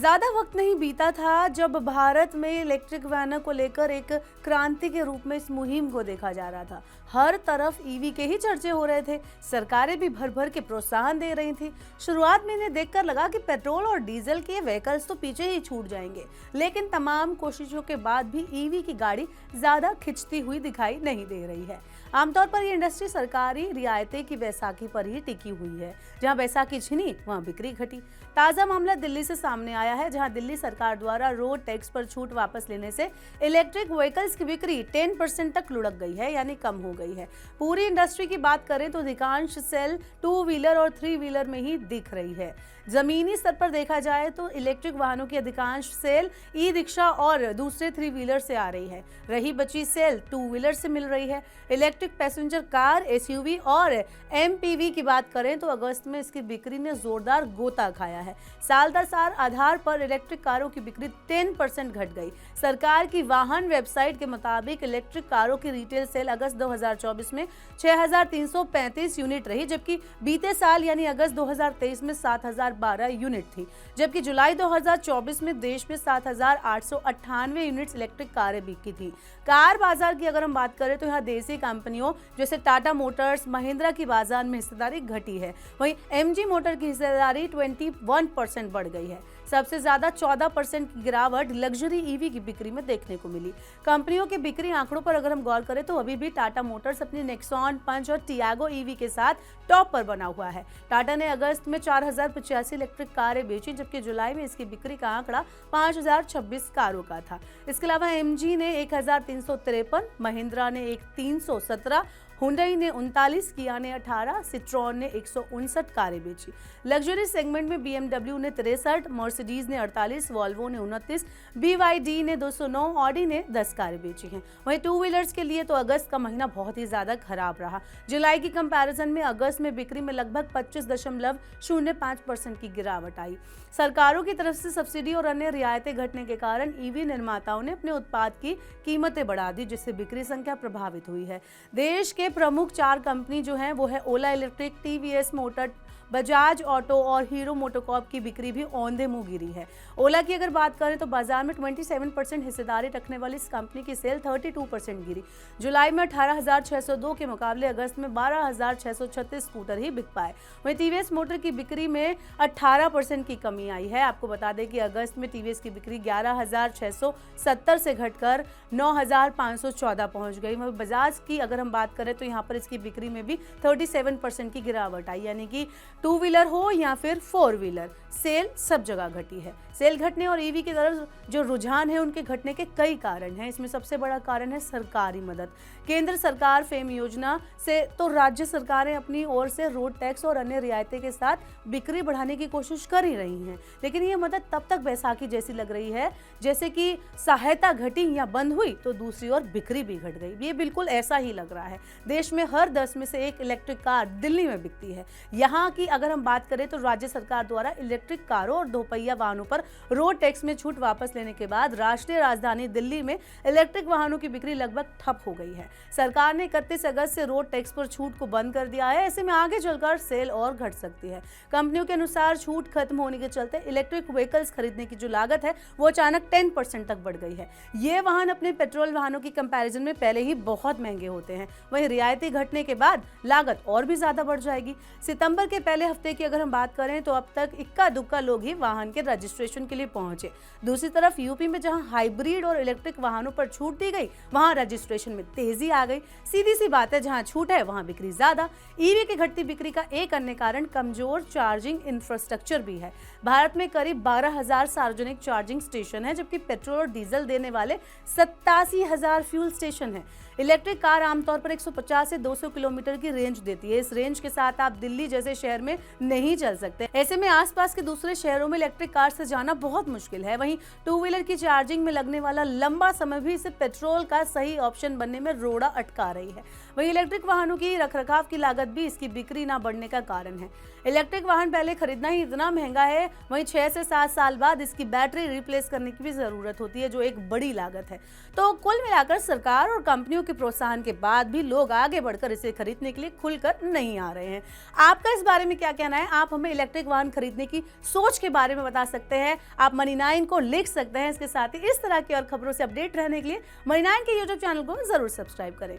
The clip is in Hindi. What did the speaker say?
ज़्यादा वक्त नहीं बीता था जब भारत में इलेक्ट्रिक वाहनों को लेकर एक क्रांति के रूप में इस मुहिम को देखा जा रहा था। हर तरफ ईवी के ही चर्चे हो रहे थे। सरकारें भी भर भर के प्रोत्साहन दे रही थी। शुरुआत में इन्हें देखकर लगा कि पेट्रोल और डीजल के व्हीकल्स तो पीछे ही छूट जाएंगे, लेकिन तमाम कोशिशों के बाद भी ईवी की गाड़ी ज्यादा खिंचती हुई दिखाई नहीं दे रही है। आमतौर पर ये इंडस्ट्री सरकारी रियायतें की बैसाखी पर ही टिकी हुई है। जहां बैसाखी छिनी वहां बिक्री घटी। ताजा मामला दिल्ली से सामने आया है, जहां दिल्ली सरकार द्वारा रोड टैक्स पर छूट वापस लेने से इलेक्ट्रिक व्हीकल्स की बिक्री 10% तक लुढ़क गई है, यानी कम हो गई है। पूरी इंडस्ट्री की बात करें तो अधिकांश सेल 2 व्हीलर और 3 व्हीलर में ही दिख रही है। जमीनी स्तर पर देखा जाए तो इलेक्ट्रिक वाहनों की अधिकांश सेल ई रिक्शा और दूसरे 3 व्हीलर से आ रही है। रही बची सेल 2 व्हीलर से मिल रही है। इलेक्ट्रिक पैसेंजर कार, एसयूवी और एमपीवी की बात करें तो अगस्त में इसकी बिक्री ने जोरदार गोता खाया है। साल दर साल आधार पर इलेक्ट्रिक कारों की बिक्री 10% घट गई। सरकार की वाहन वेबसाइट के मुताबिक इलेक्ट्रिक कारों की रिटेल सेल अगस्त 2024 में 6,335 यूनिट रही, जबकि बीते साल यानी अगस्त 2023 में 7,012 यूनिट थी। जबकि जुलाई 2024 में देश में 7,898 यूनिट्स इलेक्ट्रिक कारें बिकी थी। कार बाजार की अगर हम बात करें तो यहाँ देसी कंपनियों जैसे टाटा मोटर्स, महिंद्रा की बाजार में हिस्सेदारी घटी है। वहीं एमजी मोटर की हिस्सेदारी 21% बढ़ गई है। सबसे ज्यादा 14% की गिरावट लग्जरी ईवी की बिक्री में देखने को मिली। कंपनियों के बिक्री आंकड़ों पर अगर हम गौर करें तो अभी भी टाटा मोटर्स अपनी नेक्सॉन, पंच और टियागो ईवी के साथ टॉप पर बना हुआ है। टाटा ने अगस्त में 4,085 इलेक्ट्रिक कारें बेची, जबकि जुलाई में इसकी बिक्री का आंकड़ा 5,026 कारों का था। इसके अलावा एमजी ने 1,353, महिंद्रा ने 317, हुंडई ने 39, किया ने 18, सिट्रॉन ने 159 कारें बेची। लग्जरी सेगमेंट में बीएमडब्ल्यू ने 63, मर्सिडीज ने 48, वॉल्वो ने 29, बीवाईडी ने 209, ऑडी ने 10 कारें बेची हैं। वहीं 2 व्हीलर्स के लिए तो अगस्त का महीना बहुत ही ज्यादा खराब रहा। जुलाई की कंपैरिजन में अगस्त में बिक्री में लगभग 25.05% की गिरावट आई। सरकारों की तरफ से सब्सिडी और अन्य रियायतें घटने के कारण ईवी निर्माताओं ने अपने उत्पाद की कीमतें बढ़ा दी, जिससे बिक्री संख्या प्रभावित हुई है। देश के प्रमुख 4 कंपनी जो हैं वो है Ola electric, TVS motor, Bajaj auto और हीरो मोटोकॉर्प की बिक्री भी औंधे मुंह गिरी है। ओला की अगर बात करें तो बाजार में 27% हिस्सेदारी रखने वाली इस कंपनी की सेल 32% गिरी। जुलाई में 18,602 के मुकाबले अगस्त में 12,636 स्कूटर ही बिक पाए। वहीं टीवीएस मोटर की बिक्री में 18% की कमी आई है। आपको बता दें कि अगस्त में टीवीएस की बिक्री 11,670 से घटकर 9,514 पहुंच गई। वहीं बजाज की अगर हम बात करें तो यहाँ पर इसकी बिक्री में भी 37% की गिरावट आई, यानी कि 2 व्हीलर हो या फिर 4 व्हीलर, सेल सब जगह घटी है। सेल घटने और ईवी की तरफ जो रुझान है उनके घटने के कई कारण हैं। इसमें सबसे बड़ा कारण है सरकारी मदद। केंद्र सरकार फेम योजना से तो राज्य सरकारें अपनी ओर से रोड टैक्स और अन्य रियायतें के साथ बिक्री बढ़ाने की कोशिश कर ही रही हैं, लेकिन ये मदद तब तक बैसाखी जैसी लग रही है जैसे कि सहायता घटी या बंद हुई तो दूसरी ओर बिक्री भी घट गई। ये बिल्कुल ऐसा ही लग रहा है। देश में हर 10 में से एक इलेक्ट्रिक कार दिल्ली में बिकती है। यहाँ की अगर हम बात करें तो राज्य सरकार द्वारा इलेक्ट्रिक कारों और दोपहिया वाहनों पर रोड टैक्स में छूट वापस लेने के बाद राष्ट्रीय राजधानी दिल्ली में इलेक्ट्रिक वाहनों की बिक्री लगभग ठप हो गई है। सरकार ने 31 अगस्त से रोड टैक्स पर छूट को बंद कर दिया है। ऐसे में आगे चलकर सेल और घट सकती है। कंपनियों के अनुसार छूट खत्म होने के चलते इलेक्ट्रिक व्हीकल्स खरीदने की जो लागत है वो अचानक 10% तक बढ़ गई है। ये वाहन अपने पेट्रोल वाहनों की कंपैरिजन में पहले ही बहुत महंगे होते हैं। वहीं रियायतें घटने के बाद लागत और भी ज्यादा बढ़ जाएगी। सितंबर के पहले हफ्ते की अगर हम बात करें तो अब तक इक्का दुक्का लोग ही वाहन के रजिस्ट्रेशन के लिए पहुंचे। दूसरी तरफ यूपी में जहां हाइब्रिड और इलेक्ट्रिक वाहनों पर छूट दी गई, वहां रजिस्ट्रेशन में तेजी आ गई। सीधी सी बात है, जहां छूट है वहां बिक्री ज्यादा। ईवी की घटती बिक्री का एक अन्य कारण कमजोर चार्जिंग इंफ्रास्ट्रक्चर भी है। भारत में करीब 12,000 सार्वजनिक चार्जिंग स्टेशन है, जबकि पेट्रोल और डीजल देने वाले 87,000 फ्यूल स्टेशन है। इलेक्ट्रिक कार आमतौर पर 150 से 200 किलोमीटर की रेंज देती है। इस रेंज के साथ आप दिल्ली जैसे शहर में नहीं चल सकते। ऐसे में आसपास के दूसरे शहरों में इलेक्ट्रिक कार से जाना बहुत मुश्किल है। वहीं 2 व्हीलर की चार्जिंग में लगने वाला लंबा समय भी इसे पेट्रोल का सही ऑप्शन बनने में रोड़ा अटका रही है। वहीं इलेक्ट्रिक वाहनों की रखरखाव की लागत भी इसकी बिक्री ना बढ़ने का कारण है। इलेक्ट्रिक वाहन पहले खरीदना ही इतना महंगा है, वहीं 6 से 7 साल बाद इसकी बैटरी रिप्लेस करने की भी जरूरत होती है, जो एक बड़ी लागत है। तो कुल मिलाकर सरकार और कंपनियों कंपनियों के प्रोत्साहन के बाद भी लोग आगे बढ़कर इसे खरीदने के लिए खुलकर नहीं आ रहे हैं। आपका इस बारे में क्या कहना है? आप हमें इलेक्ट्रिक वाहन खरीदने की सोच के बारे में बता सकते हैं। आप मनी9 को लिख सकते हैं। इसके साथ ही इस तरह की और खबरों से अपडेट रहने के लिए मनी9 के यूट्यूब चैनल को जरूर सब्सक्राइब करें।